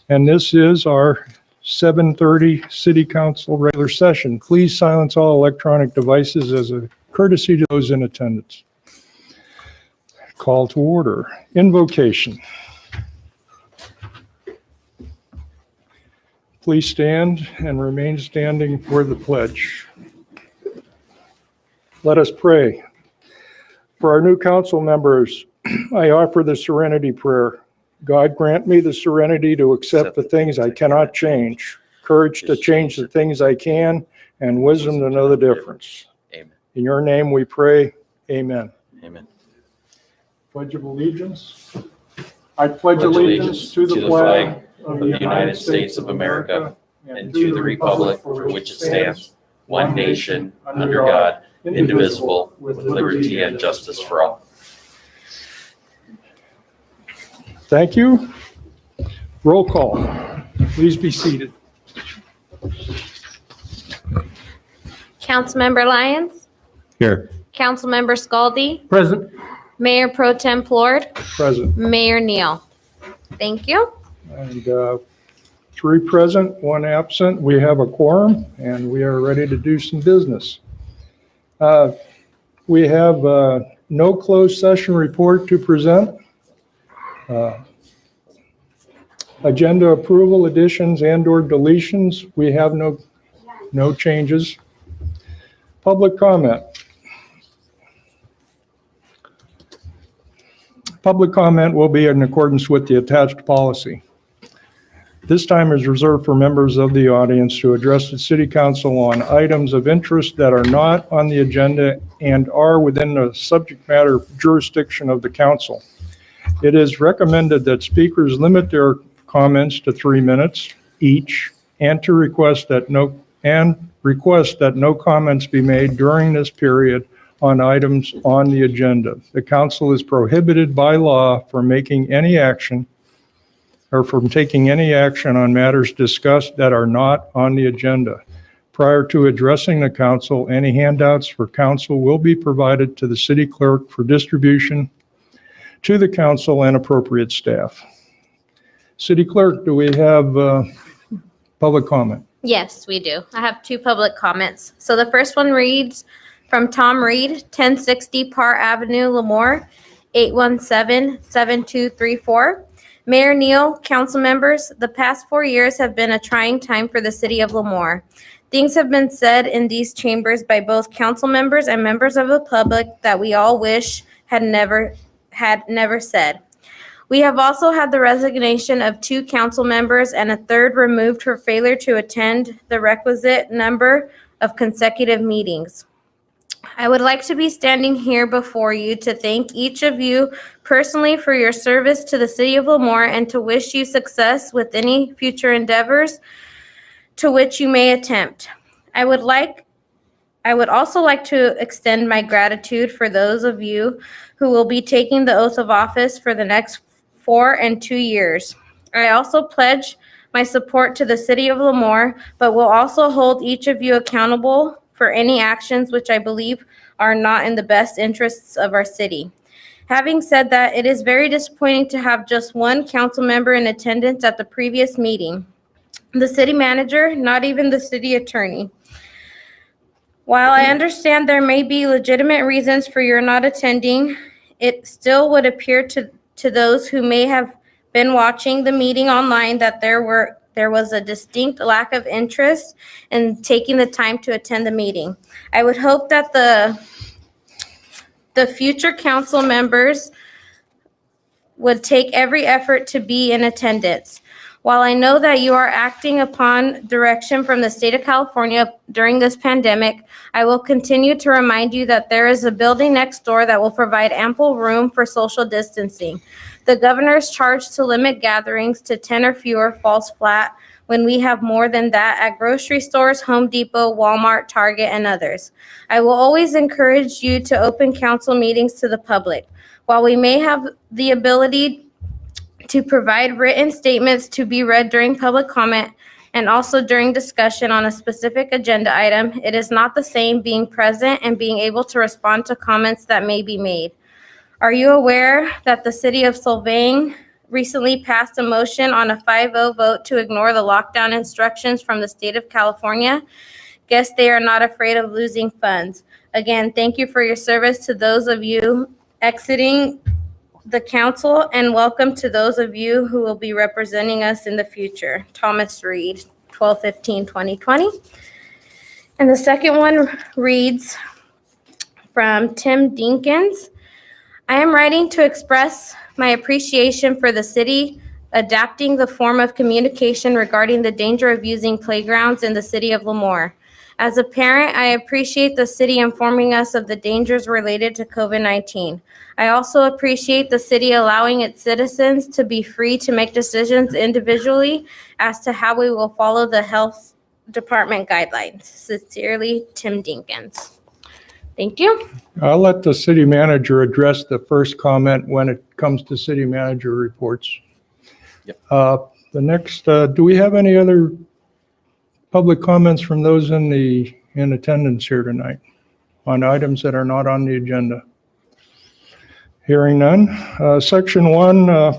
And this is our 7:30 City Council regular session. Please silence all electronic devices as a courtesy to those in attendance. Call to order. Invocation. Please stand and remain standing for the pledge. Let us pray. For our new council members, I offer the serenity prayer. God grant me the serenity to accept the things I cannot change, courage to change the things I can, and wisdom to know the difference. Amen. In your name we pray, amen. Amen. Pledge of allegiance. I pledge allegiance to the flag of the United States of America and to the republic for which it stands, one nation, under God, indivisible, with liberty and justice for all. Thank you. Roll call. Please be seated. Councilmember Lyons, Here. Councilmember Scaldi, Present. Mayor Pro Tem Plord, Present. Mayor Neal. Thank you. And 3 present, 1 absent. We have a quorum, and we are ready to do some business. We have no closed session report to present. Agenda approval, additions and/or deletions. We have no changes. Public comment. Public comment will be in accordance with the attached policy. This time is reserved for members of the audience to address the City Council on items of interest that are not on the agenda and are within the subject matter jurisdiction of the council. It is recommended that speakers limit their comments to 3 minutes each and request that no comments be made during this period on items on the agenda. The council is prohibited by law from taking any action on matters discussed that are not on the agenda. Prior to addressing the council, any handouts for council will be provided to the city clerk for distribution to the council and appropriate staff. City clerk, do we have public comment? Yes, we do. I have 2 public comments. So the first one reads from Tom Reed, 1060 Parr Avenue, Lemoore, 817-7234. Mayor Neal, council members, the past 4 years have been a trying time for the city of Lemoore. Things have been said in these chambers by both council members and members of the public that we all wish had never said. We have also had the resignation of 2 council members and a third removed for failure to attend the requisite number of consecutive meetings. I would like to be standing here before you to thank each of you personally for your service to the city of Lemoore and to wish you success with any future endeavors to which you may attempt. I would also like to extend my gratitude for those of you who will be taking the oath of office for the next 4 and 2 years. I also pledge my support to the city of Lemoore, but will also hold each of you accountable for any actions which I believe are not in the best interests of our city. Having said that, it is very disappointing to have just 1 council member in attendance at the previous meeting. The city manager, not even the city attorney. While I understand there may be legitimate reasons for your not attending, it still would appear to those who may have been watching the meeting online that there was a distinct lack of interest in taking the time to attend the meeting. I would hope that the future council members would take every effort to be in attendance. While I know that you are acting upon direction from the state of California during this pandemic, I will continue to remind you that there is a building next door that will provide ample room for social distancing. The governor is charged to limit gatherings to 10 or fewer falls flat when we have more than that at grocery stores, Home Depot, Walmart, Target, and others. I will always encourage you to open council meetings to the public. While we may have the ability to provide written statements to be read during public comment and also during discussion on a specific agenda item, it is not the same being present and being able to respond to comments that may be made. Are you aware that the city of Solvang recently passed a motion on a 5-0 vote to ignore the lockdown instructions from the state of California. Guess they are not afraid of losing funds. Again, thank you for your service to those of you exiting the council, and welcome to those of you who will be representing us in the future. Thomas Reed, 12/15/2020. And the second one reads from Tim Dinkins. I am writing to express my appreciation for the city adapting the form of communication regarding the danger of using playgrounds in the city of Lemoore. As a parent, I appreciate the city informing us of the dangers related to COVID-19. I also appreciate the city allowing its citizens to be free to make decisions individually as to how we will follow the health department guidelines. Sincerely, Tim Dinkins. Thank you. I'll let the city manager address the first comment when it comes to city manager reports. Yep. The next, do we have any other public comments from those in attendance here tonight on items that are not on the agenda? Hearing none. Section 1,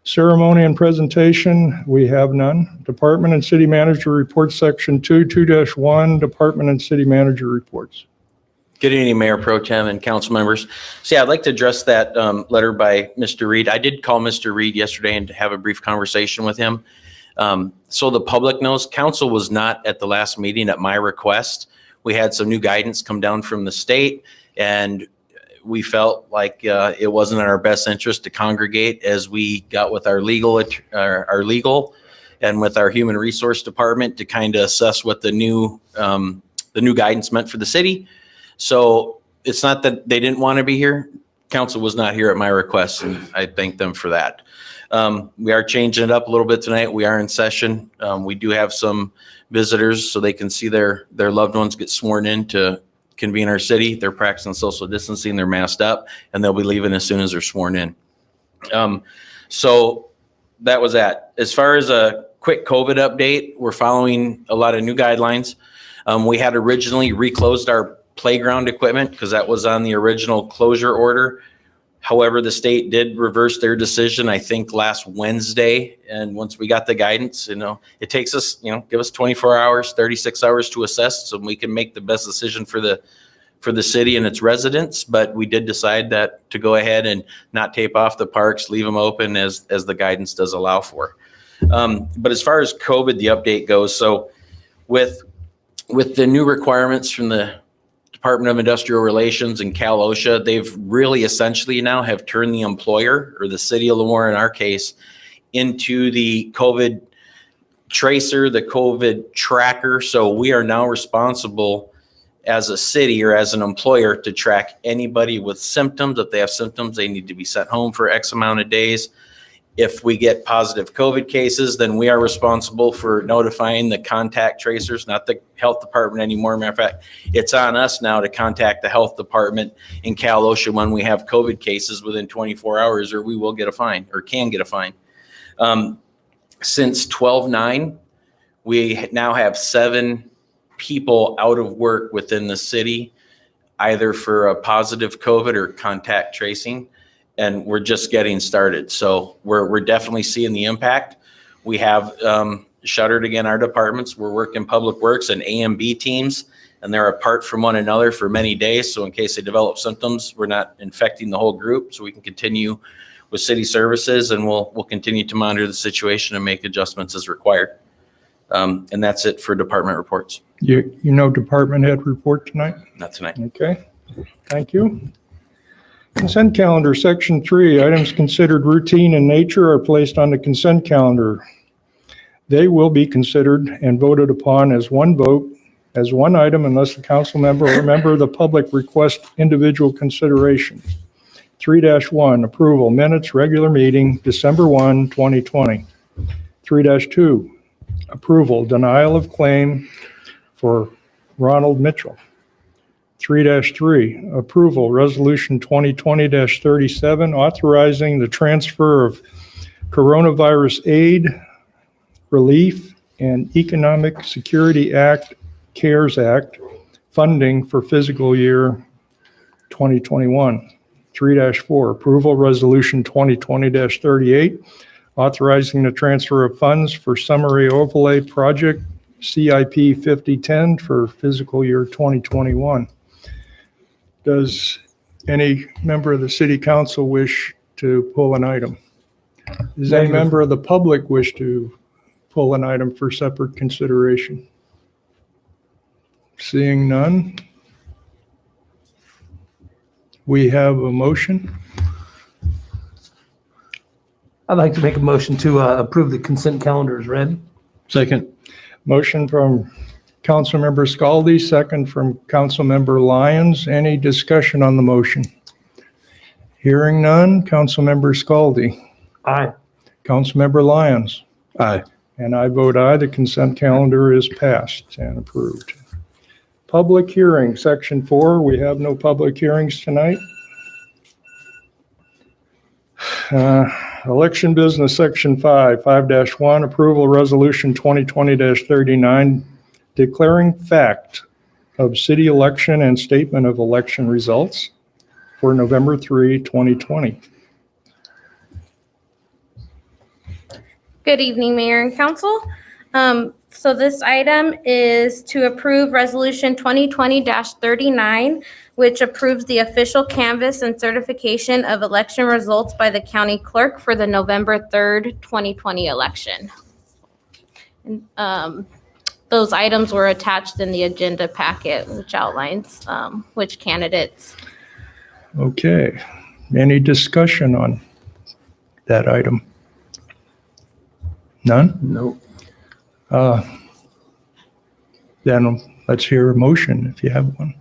ceremony and presentation, we have none. Department and city manager reports, section 2, 2-1, department and city manager reports. Good evening, Mayor Pro Tem and council members. So yeah, I'd like to address that letter by Mr. Reed. I did call Mr. Reed yesterday and have a brief conversation with him. So the public knows, council was not at the last meeting at my request. We had some new guidance come down from the state, and we felt like it wasn't in our best interest to congregate as we got with our legal and with our human resource department to kind of assess what the new guidance meant for the city. So it's not that they didn't want to be here. Council was not here at my request, and I thank them for that. We are changing it up a little bit tonight. We are in session. We do have some visitors so they can see their loved ones get sworn in to convene our city. They're practicing social distancing. They're masked up, and they'll be leaving as soon as they're sworn in. So that was that. As far as a quick COVID update, we're following a lot of new guidelines. We had originally reclosed our playground equipment because that was on the original closure order. However, the state did reverse their decision, I think, last Wednesday. And once we got the guidance, it takes us, give us 24 hours, 36 hours to assess so we can make the best decision for the city and its residents. But we did decide that to go ahead and not tape off the parks, leave them open as the guidance does allow for. But as far as COVID, the update goes, so with the new requirements from the Department of Industrial Relations and Cal OSHA, they've really essentially now have turned the employer, or the city of Lemoore in our case, into the COVID tracer, the COVID tracker. So we are now responsible as a city or as an employer to track anybody with symptoms. If they have symptoms, they need to be sent home for X amount of days. If we get positive COVID cases, then we are responsible for notifying the contact tracers, not the health department anymore. Matter of fact, it's on us now to contact the health department in Cal OSHA when we have COVID cases within 24 hours, or we will get a fine, or can get a fine. Since 12/9, we now have 7 people out of work within the city, either for a positive COVID or contact tracing. And we're just getting started. So we're definitely seeing the impact. We have shuttered again our departments. We're working public works and A and B teams, and they're apart from one another for many days. So in case they develop symptoms, we're not infecting the whole group. So we can continue with city services, and we'll continue to monitor the situation and make adjustments as required. And that's it for department reports. Department head report tonight? Not tonight. Okay, thank you. Consent calendar, section 3, items considered routine in nature are placed on the consent calendar. They will be considered and voted upon as one vote, as one item, unless the council member or member of the public requests individual consideration. 3-1, approval, minutes, regular meeting, December 1, 2020. 3-2, approval, denial of claim for Ronald Mitchell. 3-3, approval, resolution 2020-37, authorizing the transfer of coronavirus aid, relief, and Economic Security Act, CARES Act, funding for fiscal year 2021. 3-4, approval resolution 2020-38, authorizing the transfer of funds for summary overlay project CIP 5010 for fiscal year 2021. Does any member of the city council wish to pull an item? Does any member of the public wish to pull an item for separate consideration? Seeing none, we have a motion. I'd like to make a motion to approve the consent calendar as read. Second. Motion from Councilmember Scaldi, second from Councilmember Lyons. Any discussion on the motion? Hearing none, Councilmember Scaldi. Aye. Councilmember Lyons. Aye. And I vote aye. The consent calendar is passed and approved. Public hearing, section 4. We have no public hearings tonight. Election business, section 5-1, approval resolution 2020-39, declaring fact of city election and statement of election results for November 3, 2020. Good evening, Mayor and Council. So this item is to approve Resolution 2020-39, which approves the official canvass and certification of election results by the county clerk for the November 3rd, 2020 election. And, those items were attached in the agenda packet, which outlines which candidates. Okay, any discussion on that item? None? No. Then let's hear a motion if you have one.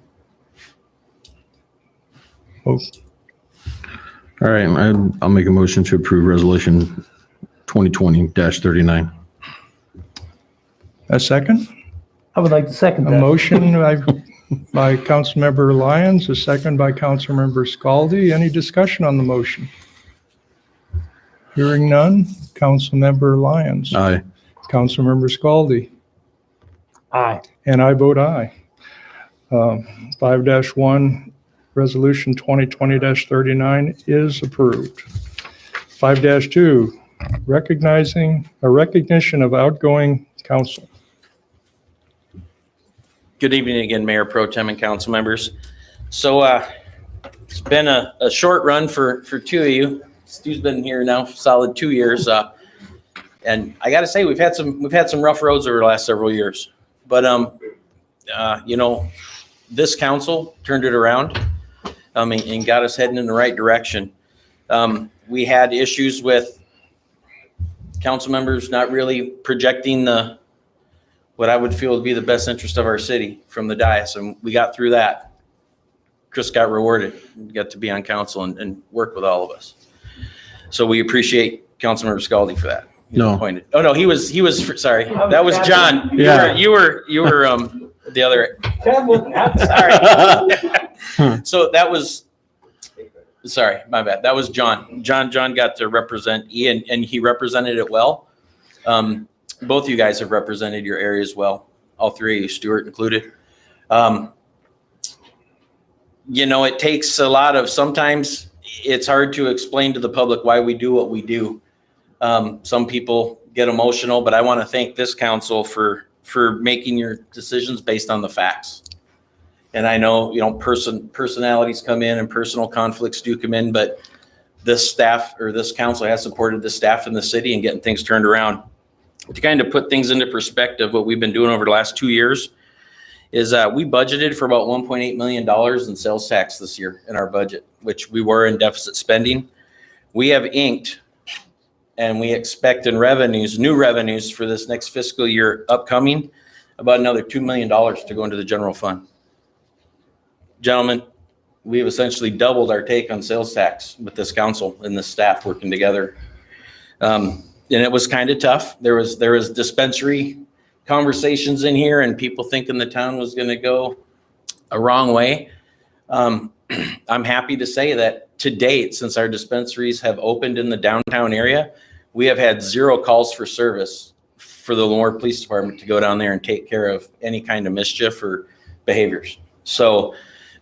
Oh, All right, I'll make a motion to approve resolution 2020-39. a second? I would like to second A that. motion by Councilmember Lyons, a second by Councilmember Scaldi. Any discussion on the motion? Hearing none, Councilmember Lyons. Aye. Councilmember Scaldi. Aye. And I vote aye. 5-1, resolution 2020-39 is approved. 5-2, recognition of outgoing council. Good evening again, Mayor Pro Tem and council members. So it's been a short run for two of you. Stu's been here now for solid 2 years. And I got to say, we've had some rough roads over the last several years. But, this council turned it around and got us heading in the right direction. We had issues with council members not really projecting what I would feel would be the best interest of our city from the dais, and we got through that. Chris got rewarded, got to be on council and work with all of us. So we appreciate Councilmember Scaldi for that. He was No. appointed. Oh no, he was. Sorry, that was John. Yeah. You were the other. Sorry. So that was. Sorry, my bad. That was John. John got to represent Ian, and he represented it well. Both of you guys have represented your areas well. All three of you, Stuart included. It takes a lot of. Sometimes it's hard to explain to the public why we do what we do. Some people get emotional, but I want to thank this council for making your decisions based on the facts. And I know, personalities come in and personal conflicts do come in, but this staff or this council has supported the staff in the city and getting things turned around. To kind of put things into perspective, what we've been doing over the last 2 years is we budgeted for about $1.8 million in sales tax this year in our budget, which we were in deficit spending. We have inked and we expect in new revenues for this next fiscal year upcoming, about another $2 million to go into the general fund. Gentlemen, we have essentially doubled our take on sales tax with this council and this staff working together. And it was kind of tough. There was dispensary conversations in here and people thinking the town was going to go a wrong way. I'm happy to say that to date, since our dispensaries have opened in the downtown area, we have had 0 calls for service for the Lemoore Police Department to go down there and take care of any kind of mischief or behaviors. So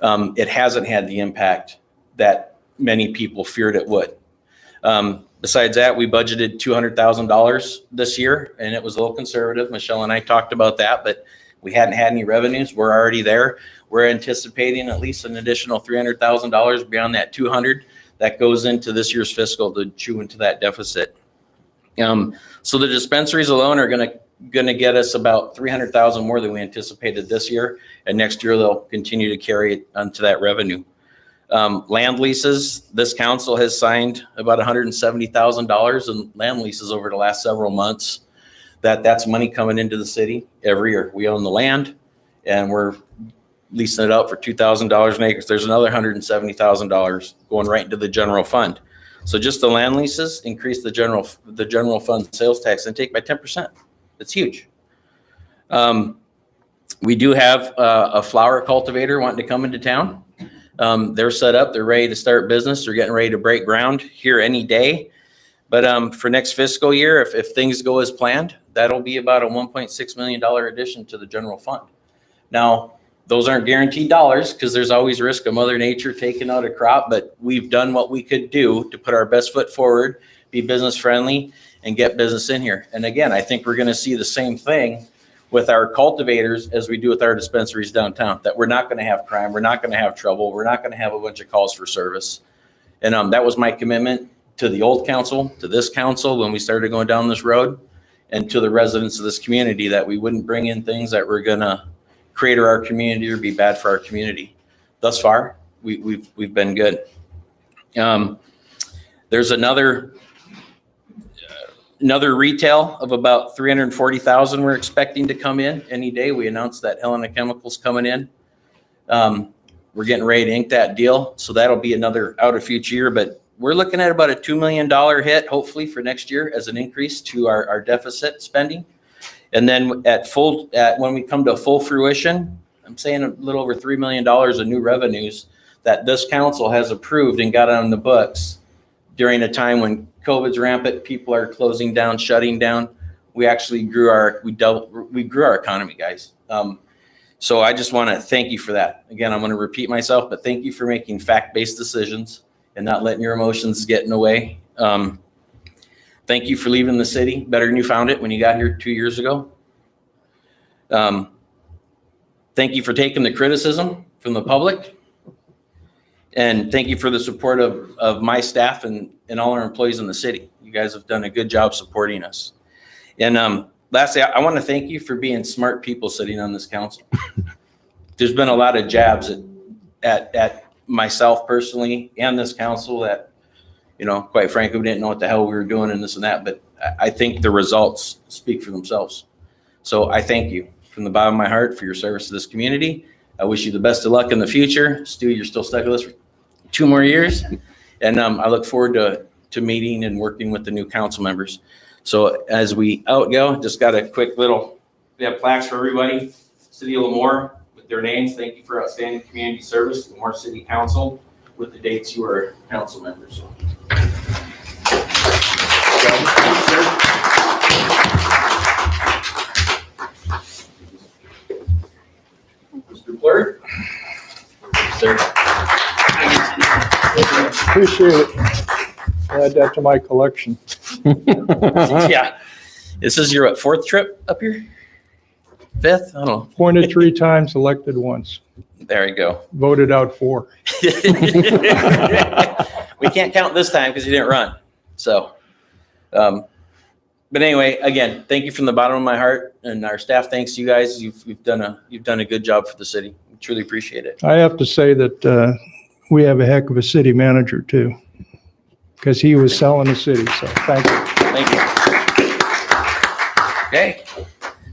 it hasn't had the impact that many people feared it would. Besides that, we budgeted $200,000 this year, and it was a little conservative. Michelle and I talked about that, but we hadn't had any revenues. We're already there. We're anticipating at least an additional $300,000 beyond that 200 that goes into this year's fiscal to chew into that deficit. So the dispensaries alone are gonna get us about 300,000 more than we anticipated this year, and next year they'll continue to carry it onto that revenue. Land leases, this council has signed about $170,000 in land leases over the last several months. That's money coming into the city every year. We own the land and we're leasing it out for $2,000 an acre. There's another $170,000 going right into the general fund. So just the land leases increase the general fund sales tax intake by 10%. It's huge. We do have a flower cultivator wanting to come into town. They're set up, they're ready to start business. They're getting ready to break ground here any day. But for next fiscal year, if things go as planned, that'll be about a $1.6 million addition to the general fund. Now, those aren't guaranteed dollars because there's always risk of Mother Nature taking out a crop, but we've done what we could do to put our best foot forward, be business friendly, and get business in here. And again, I think we're gonna see the same thing with our cultivators as we do with our dispensaries downtown, that we're not gonna have crime, we're not gonna have trouble, we're not gonna have a bunch of calls for service. And that was my commitment to the old council, to this council when we started going down this road, and to the residents of this community, that we wouldn't bring in things that were gonna create our community or be bad for our community. Thus far, we've been good. There's another retail of about 340,000 we're expecting to come in any day. We announced that Helena Chemicals coming in. We're getting ready to ink that deal, so that'll be another out of future year, but we're looking at about a $2 million hit, hopefully, for next year as an increase to our deficit spending. And then when we come to full fruition, I'm saying a little over $3 million of new revenues that this council has approved and got on the books during a time when COVID's rampant, people are closing down, shutting down. We actually grew our economy, guys. So I just want to thank you for that. Again, I'm going to repeat myself, but thank you for making fact-based decisions and not letting your emotions get in the way. Thank you for leaving the city better than you found it when you got here 2 years ago. Thank you for taking the criticism from the public. And thank you for the support of my staff and all our employees in the city. You guys have done a good job supporting us. And lastly, I want to thank you for being smart people sitting on this council. There's been a lot of jabs at myself personally and this council that, quite frankly, we didn't know what the hell we were doing and this and that, but I think the results speak for themselves. So I thank you from the bottom of my heart for your service to this community. I wish you the best of luck in the future. Stu, you're still stuck with us for 2 more years. And I look forward to meeting and working with the new council members. So as we outgo, just got a quick we have plaques for everybody. City of Lemoore with their names. Thank you for outstanding community service. Lemoore City Council with the dates you were council members. Mr. Blurt. Sir. Appreciate it. Add that to my collection. Yeah. This is your 4th trip up here? 5th? I don't know. Appointed 3 times, elected once. There you go. Voted out 4. We can't count this time because you didn't run. So, but anyway, again, thank you from the bottom of my heart, and our staff thanks you guys. You've done a good job for the city. We truly appreciate it. I have to say that we have a heck of a city manager too, because he was selling the city. So thank you. Thank you. Okay.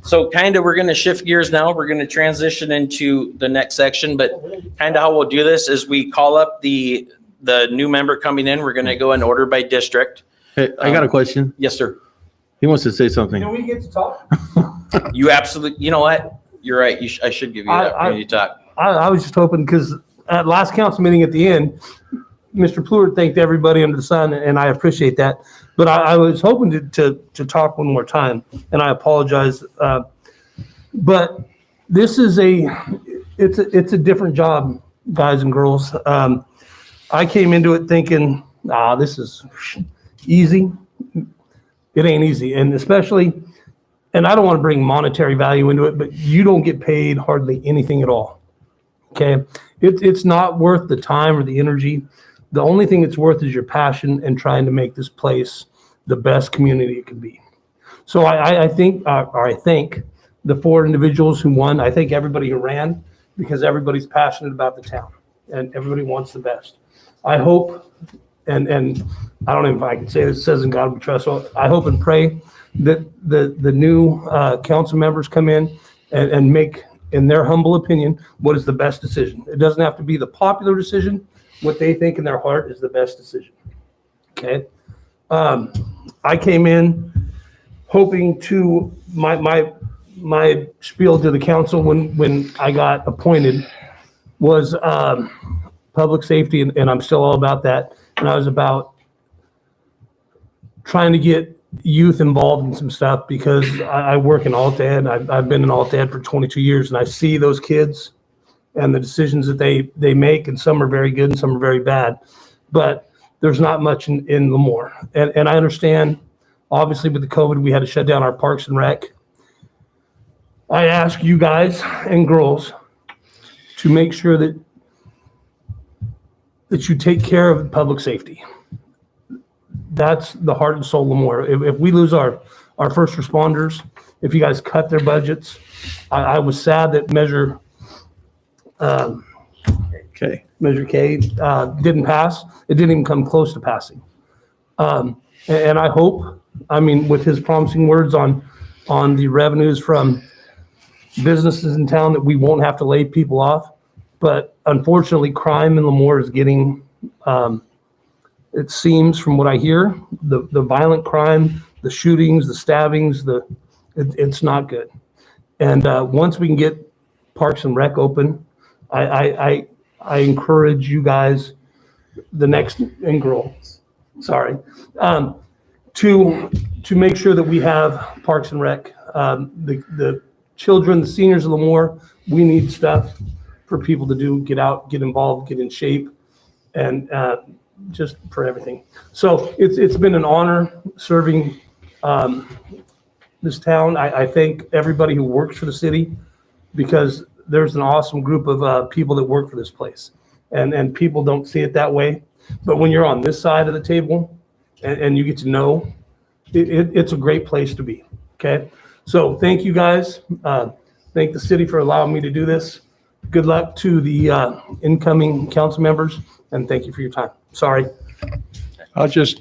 So we're going to shift gears now. We're going to transition into the next section, but how we'll do this is we call up the new member coming in. We're going to go in order by district. Hey, I got a question. Yes, sir. He wants to say something. Can we get to talk? You absolutely, you know what? You're right. I should give you that opportunity to talk. I was just hoping, because at last council meeting at the end, Mr. Pleward thanked everybody under the sun, and I appreciate that. But I was hoping to talk one more time, and I apologize. But this is it's a different job, guys and girls. I came into it thinking, this is easy. It ain't easy. And especially, and I don't want to bring monetary value into it, but you don't get paid hardly anything at all. Okay. It's not worth the time or the energy. The only thing it's worth is your passion and trying to make this place the best community it can be. So I thank the 4 individuals who won. I thank everybody who ran, because everybody's passionate about the town and everybody wants the best. I hope, and I don't know if I can say this, it says in God we trust. So I hope and pray that the new council members come in and make, in their humble opinion, what is the best decision. It doesn't have to be the popular decision. What they think in their heart is the best decision. Okay. I came in hoping to, my spiel to the council when I got appointed was public safety, and I'm still all about that. And I was about trying to get youth involved in some stuff, because I work in Alt-Ed. I've been in Alt-Ed for 22 years, and I see those kids and the decisions that they make, and some are very good and some are very bad. But there's not much in Lemoore. And I understand, obviously with the COVID, we had to shut down our parks and rec. I ask you guys and girls to make sure that you take care of public safety. That's the heart and soul of Lemoore. If we lose our first responders, if you guys cut their budgets, I was sad that Measure K didn't pass. It didn't even come close to passing. And I hope, with his promising words on the revenues from businesses in town, that we won't have to lay people off. But unfortunately, crime in Lemoore is getting, it seems from what I hear, the violent crime, the shootings, the stabbings, it's not good. And once we can get Parks and Rec open, I encourage you guys, the next, and girls, sorry, to make sure that we have Parks and Rec. The children, the seniors of Lemoore, we need stuff for people to do, get out, get involved, get in shape, and just for everything. So it's been an honor serving this town. I thank everybody who works for the city, because there's an awesome group of people that work for this place, and people don't see it that way. But when you're on this side of the table and you get to know, it's a great place to be. Okay. So thank you guys. Thank the city for allowing me to do this. Good luck to the incoming council members, and thank you for your time. Sorry. I'll just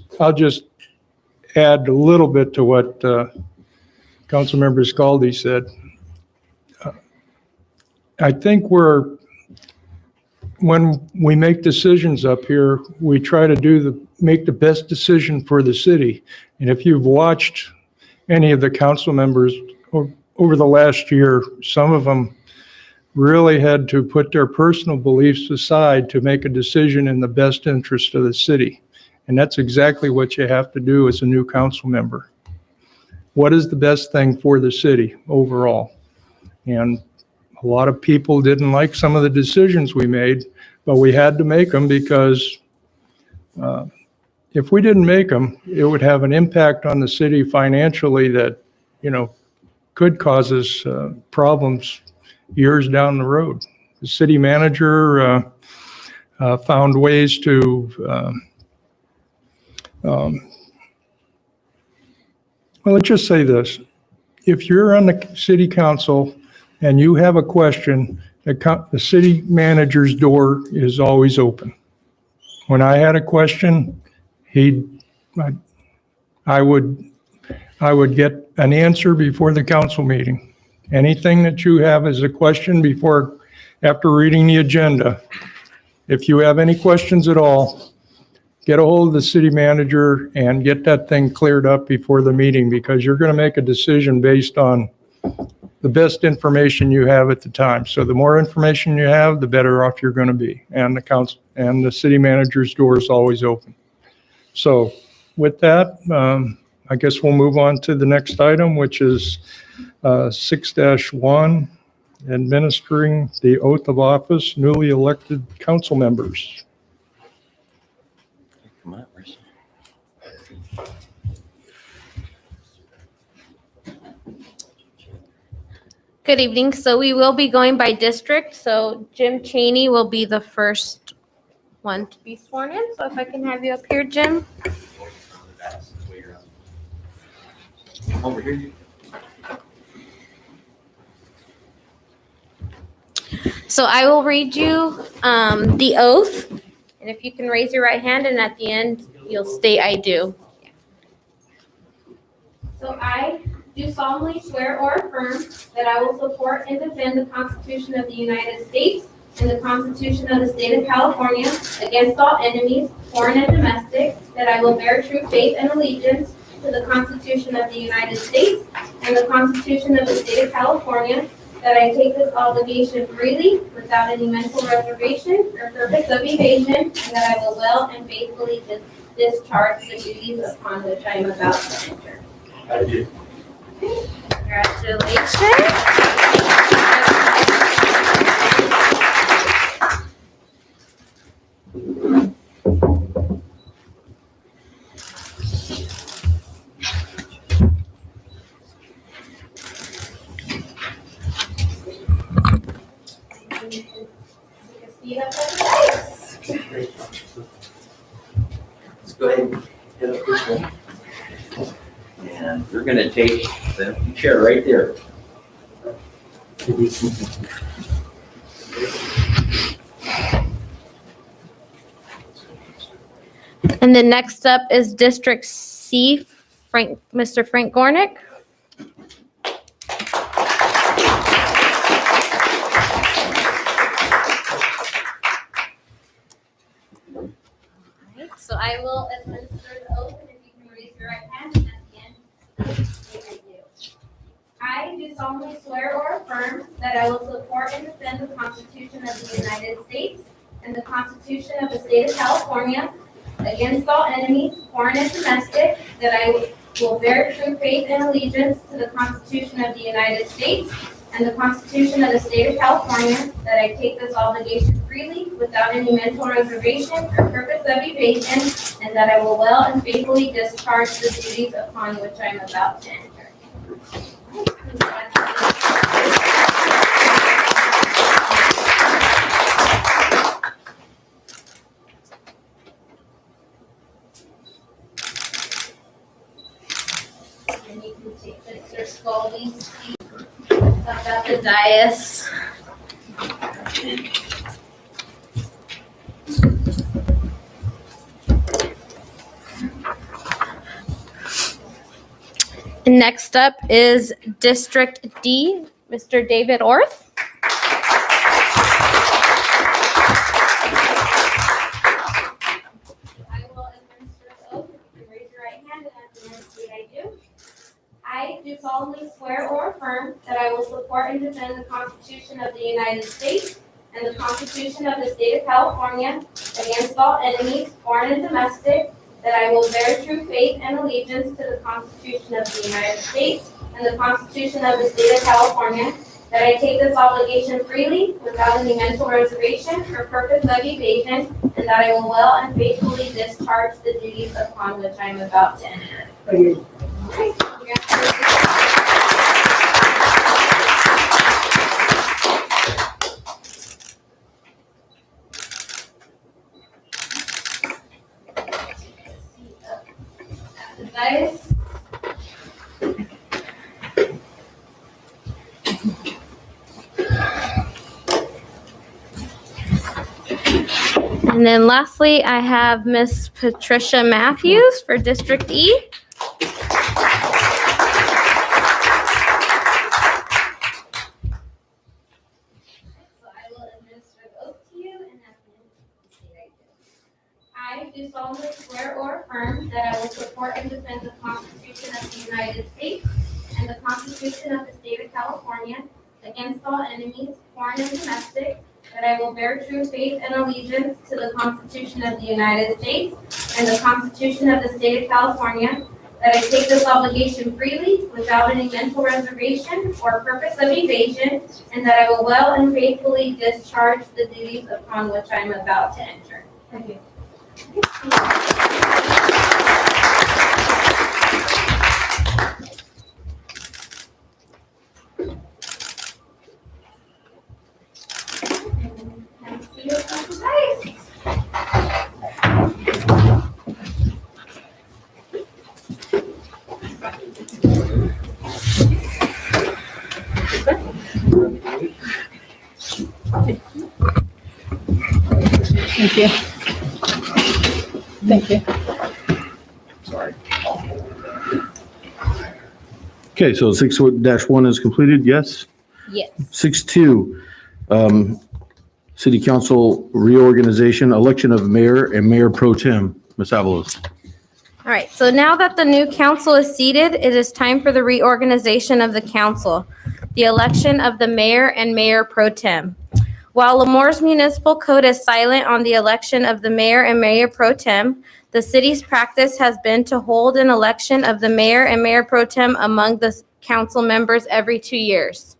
add a little bit to what Councilmember Scaldi said. I think when we make decisions up here, we try to make the best decision for the city. And if you've watched any of the council members over the last year, some of them really had to put their personal beliefs aside to make a decision in the best interest of the city. And that's exactly what you have to do as a new council member. What is the best thing for the city overall? And a lot of people didn't like some of the decisions we made, but we had to make them, because if we didn't make them, it would have an impact on the city financially that, could cause us problems years down the road. The city manager found ways to, well, let's just say this. If you're on the city council and you have a question, the city manager's door is always open. When I had a question, I would get an answer before the council meeting. Anything that you have as a question after reading the agenda, if you have any questions at all, get a hold of the city manager and get that thing cleared up before the meeting, because you're going to make a decision based on the best information you have at the time. So the more information you have, the better off you're going to be. And the council and the city manager's door is always open. So with that, I guess we'll move on to the next item, which is 6-1, administering the oath of office, newly elected council members. Good evening. So we will be going by district. So Jim Cheney will be the first one to be sworn in. So if I can have you up here, Jim. Over here. So I will read you the oath. And if you can raise your right hand, and at the end, you'll state I do. So I do solemnly swear or affirm that I will support and defend the Constitution of the United States and the Constitution of the State of California against all enemies, foreign and domestic, that I will bear true faith and allegiance to the Constitution of the United States and the Constitution of the State of California, that I take this obligation freely without any mental reservation or purpose of evasion, and that I will well and faithfully discharge the duties upon which I am about to enter. I do. Congratulations. Let's go ahead and hit up this one. And we're gonna take the chair right there. And then next up is District C, Mr. Frank Gornick. Alright, so I will administer the oath, and if you can raise your right hand, and at the end, say I do. I do solemnly swear or affirm that I will support and defend the Constitution of the United States and the Constitution of the State of California against all enemies, foreign and domestic, that I will bear true faith and allegiance to the Constitution of the United States and the Constitution of the State of California, that I take this obligation freely without any mental reservation or purpose of evasion, and that I will well and faithfully discharge the duties upon which I am about to enter. And you can take Mr. Scaldy's seat up at the dais. And next up is District D, Mr. David Orth. I will administer the oath. If you raise your right hand, and at the end state I do. I do solemnly swear or affirm that I will support and defend the Constitution of the United States and the Constitution of the State of California against all enemies, foreign and domestic, that I will bear true faith and allegiance to the Constitution of the United States and the Constitution of the State of California, that I take this obligation freely without any mental reservation or purpose of evasion, and that I will well and faithfully discharge the duties upon which I am about to enter. Thank you. All right, congratulations. Nice. And then lastly, I have Miss Patricia Matthews for District E. So I will administer the oath to you, and at the end, state I do. I do solemnly swear or affirm that I will support and defend the Constitution of the United States and the Constitution of the State of California against all enemies, foreign and domestic, that I will bear true faith and allegiance to the Constitution of the United States and the Constitution of the State of California, that I take this obligation freely without any mental reservation or purpose of evasion, and that I will well and faithfully discharge the duties upon which I am about to enter. Thank you. Thank you. Thank you. Okay, so 6-1 is completed, yes? Yes. 6-2, City Council reorganization, election of mayor and mayor pro tem. Ms. Avalos. All right, so now that the new council is seated, it is time for the reorganization of the council, the election of the mayor and mayor pro tem. While Lemoore's municipal code is silent on the election of the mayor and mayor pro tem, the city's practice has been to hold an election of the mayor and mayor pro tem among the council members every 2 years.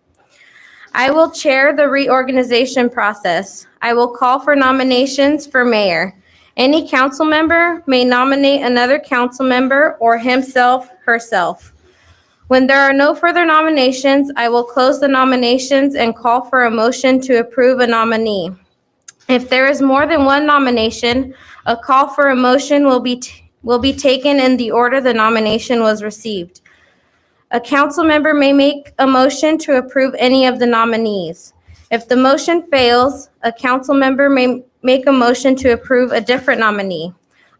I will chair the reorganization process. I will call for nominations for mayor. Any council member may nominate another council member or himself, herself. When there are no further nominations, I will close the nominations and call for a motion to approve a nominee. If there is more than one nomination, a call for a motion will be taken in the order the nomination was received. A council member may make a motion to approve any of the nominees. If the motion fails, a council member may make a motion to approve a different nominee.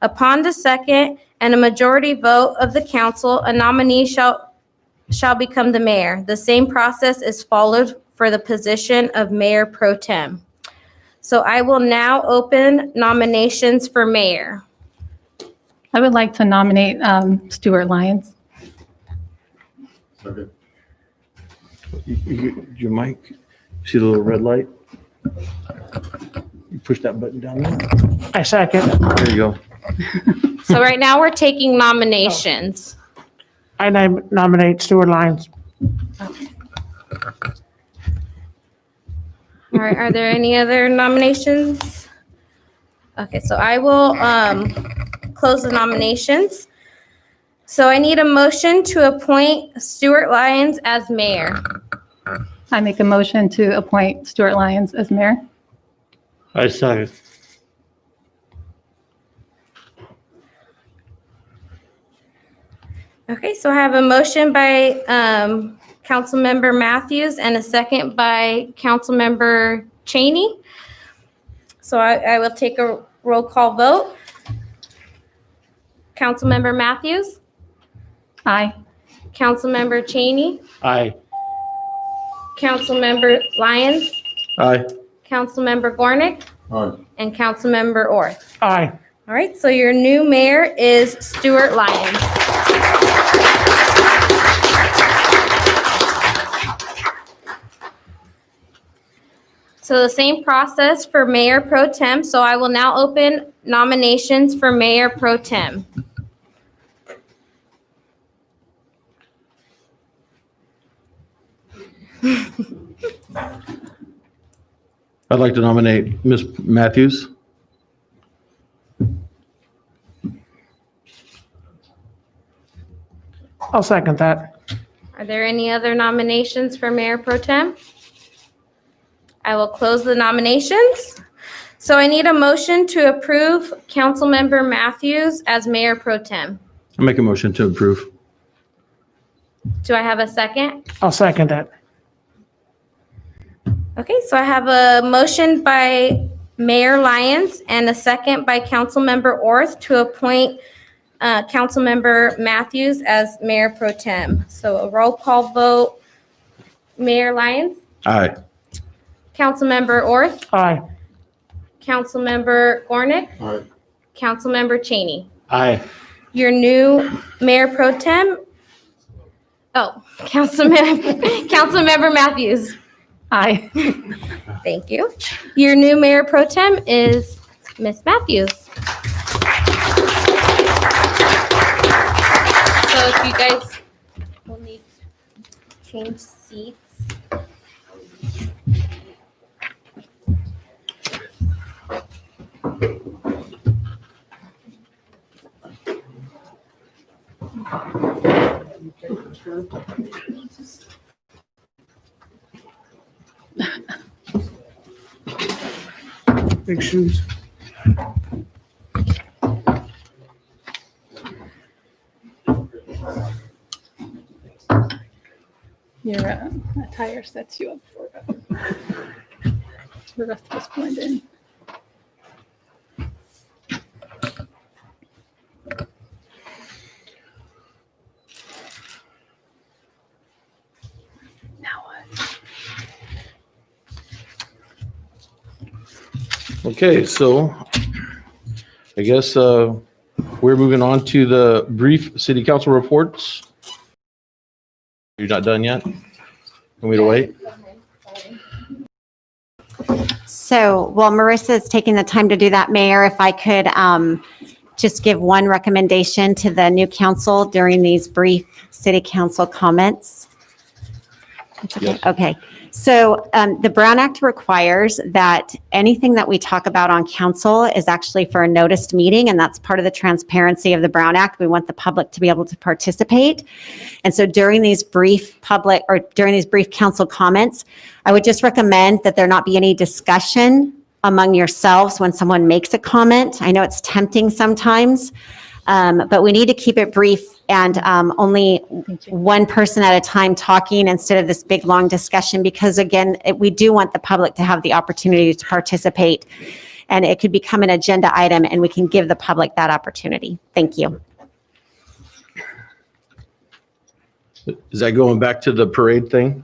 Upon the second and a majority vote of the council, a nominee shall become the mayor. The same process is followed for the position of mayor pro tem. So I will now open nominations for mayor. I would like to nominate Stuart Lyons. Your mic, see the little red light? You push that button down there. I second. There you go. So right now we're taking nominations. I nominate Stuart Lyons. All right, are there any other nominations? Okay, so I will close the nominations. So I need a motion to appoint Stuart Lyons as mayor. I make a motion to appoint Stuart Lyons as mayor. I second. Okay, so I have a motion by Councilmember Matthews and a second by Councilmember Cheney. So I will take a roll call vote. Councilmember Matthews, Aye. Councilmember Cheney, Aye. Councilmember Lyons, Aye. Councilmember Gornick, and Councilmember Orth. Aye. All right, so your new mayor is Stuart Lyons. So the same process for mayor pro tem. So I will now open nominations for mayor pro tem. I'd like to nominate Ms. Matthews. I'll second that. Are there any other nominations for mayor pro tem? I will close the nominations. So I need a motion to approve Councilmember Matthews as mayor pro tem. I make a motion to approve. Do I have a second? I'll second that. Okay, so I have a motion by Mayor Lyons and a second by Councilmember Orth to appoint Councilmember Matthews as mayor pro tem. So a roll call vote. Mayor Lyons, Aye. Councilmember Orth, Aye. Councilmember Gornick, Councilmember Cheney. Aye. Your new mayor pro tem. Oh, Councilmember Matthews. Aye. Thank you. Your new mayor pro tem is Miss Matthews. So if you guys will need to change seats. Big shoes. Your attire sets you up for the rest of us blend in. Okay, so I guess we're moving on to the brief city council reports. You're not done yet? Want me to wait? So while Marissa's taking the time to do that, Mayor, if I could just give one recommendation to the new council during these brief city council comments. Yes. Okay. So the Brown Act requires that anything that we talk about on council is actually for a noticed meeting, and that's part of the transparency of the Brown Act. We want the public to be able to participate. And so during these brief council comments, I would just recommend that there not be any discussion among yourselves when someone makes a comment. I know it's tempting sometimes, but we need to keep it brief and only one person at a time talking instead of this big, long discussion, because again, we do want the public to have the opportunity to participate, and it could become an agenda item and we can give the public that opportunity. Thank you. Is that going back to the parade thing?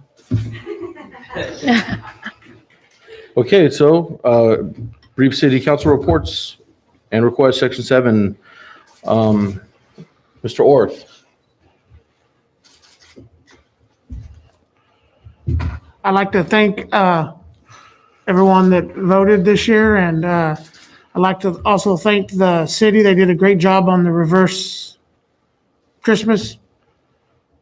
Okay, so brief city council reports and request section 7. Mr. Orth. I'd like to thank everyone that voted this year, and I'd like to also thank the city. They did a great job on the reverse Christmas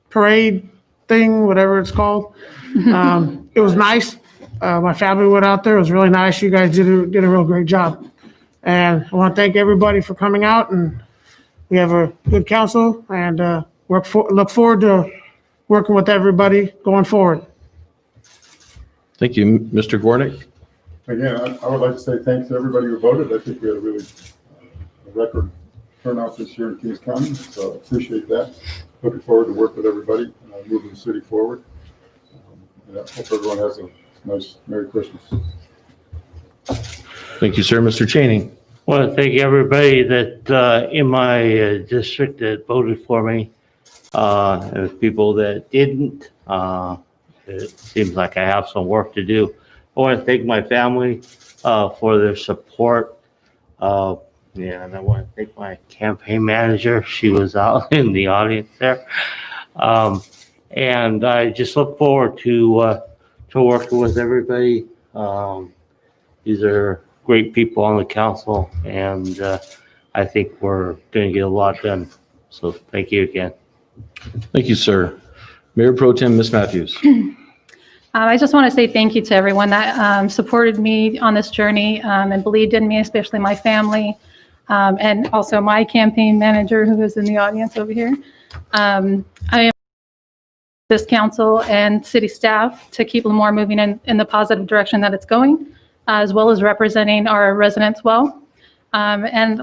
parade thing, whatever it's called. It was nice. My family went out there. It was really nice. You guys did a real great job. And I want to thank everybody for coming out, and we have a good council, and look forward to working with everybody going forward. Thank you. Mr. Gornick. Again, I would like to say thanks to everybody who voted. I think we had a really record turnout this year in Kings County, so I appreciate that. Looking forward to work with everybody, moving the city forward. And I hope everyone has a nice Merry Christmas. Thank you, sir. Mr. Cheney. I want to thank everybody that in my district that voted for me, and people that didn't. It seems like I have some work to do. I want to thank my family for their support. And I want to thank my campaign manager. She was out in the audience there. And I just look forward to working with everybody. These are great people on the council, and I think we're going to get a lot done. So thank you again. Thank you, sir. Mayor Pro Tem, Ms. Matthews. I just want to say thank you to everyone that supported me on this journey and believed in me, especially my family, and also my campaign manager who is in the audience over here. I am this council and city staff to keep Lemoore moving in the positive direction that it's going, as well as representing our residents well. And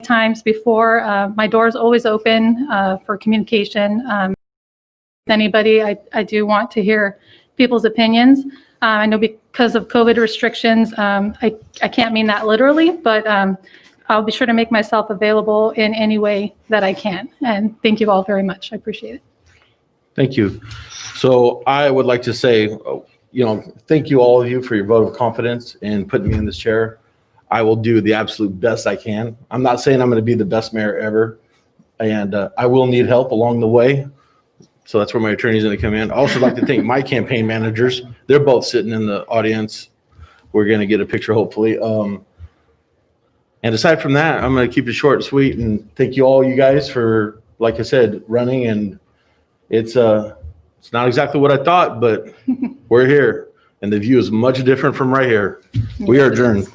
times before, my door is always open for communication. With anybody, I do want to hear people's opinions. I know because of COVID restrictions, I can't mean that literally, but I'll be sure to make myself available in any way that I can. And thank you all very much. I appreciate it. Thank you. So I would like to say, thank you all of you for your vote of confidence in putting me in this chair. I will do the absolute best I can. I'm not saying I'm going to be the best mayor ever, and I will need help along the way. So that's where my attorney's going to come in. I also like to thank my campaign managers. They're both sitting in the audience. We're going to get a picture, hopefully. And aside from that, I'm going to keep it short and sweet, and thank you all, you guys, for, like I said, running. And it's not exactly what I thought, but we're here, and the view is much different from right here. We are adjourned.